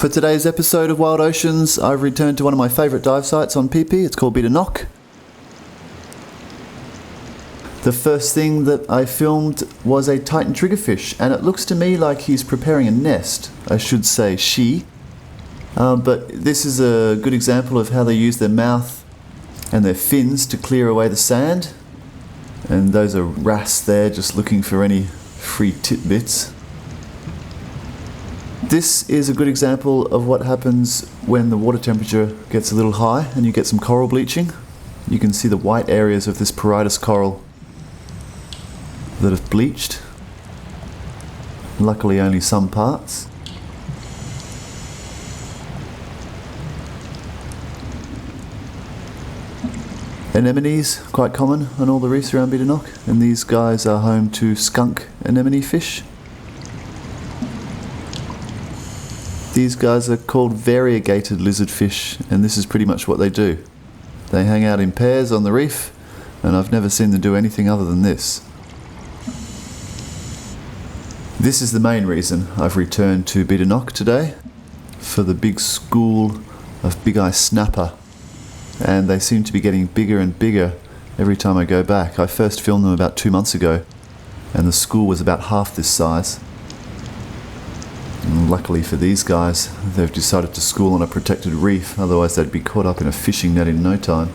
For today's episode of Wild Oceans, I've returned to one of my favourite dive sites on PP. It's called Bida Nok. The first thing that I filmed was a Titan triggerfish, and it looks to me like he's preparing a nest. I should say she. But this is a good example of how they use their mouth and their fins to clear away the sand. And those are wrasse there, just looking for any free tidbits. This is a good example of what happens when the water temperature gets a little high and you get some coral bleaching. You can see the white areas of this Variegated coral that have bleached. Luckily only some parts. Anemones, quite common on all the reefs around Bida Nok, and these guys are home to skunk anemone fish. These guys are called variegated lizardfish, and this is pretty much what they do. They hang out in pairs on the reef, and I've never seen them do anything other than this. This is the main reason I've returned to Bida Nok today, for the big school of bigeye snapper. And they seem to be getting bigger and bigger every time I go back. I first filmed them about 2 months ago, and the school was about half this size. And luckily for these guys, they've decided to school on a protected reef, otherwise they'd be caught up in a fishing net in no time.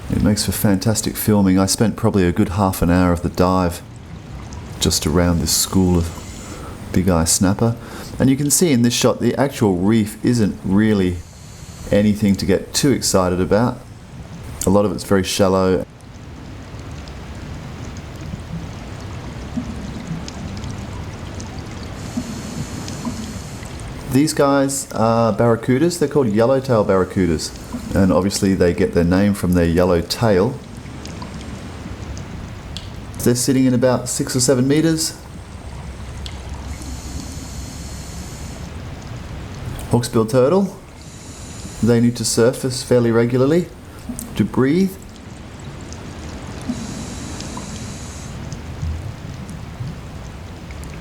It makes for fantastic filming. I spent probably a good half an hour of the dive just around this school of bigeye snapper. And you can see in this shot the actual reef isn't really anything to get too excited about. A lot of it's very shallow. These guys are barracudas. They're called yellowtail barracudas, and obviously they get their name from their yellow tail. They're sitting in about 6 or 7 meters. Hawksbill turtle. They need to surface fairly regularly to breathe.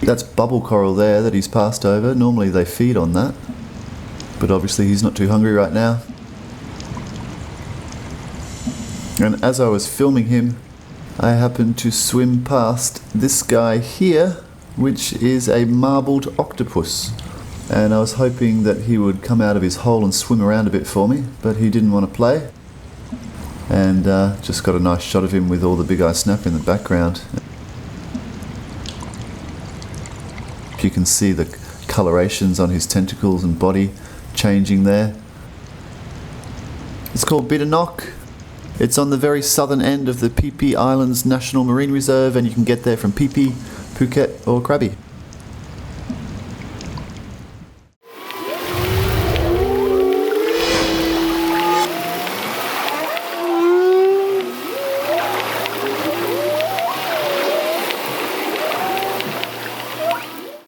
That's bubble coral there that he's passed over. Normally they feed on that, but obviously he's not too hungry right now. And as I was filming him, I happened to swim past this guy here, which is a marbled octopus. And I was hoping that he would come out of his hole and swim around a bit for me, but he didn't want to play. And just got a nice shot of him with all the bigeye snapper in the background. You can see the colorations on his tentacles and body changing there. It's called Bida Nok. It's on the very southern end of the Phi Phi Islands National Marine Reserve, and you can get there from Phi Phi, Phuket or Krabi.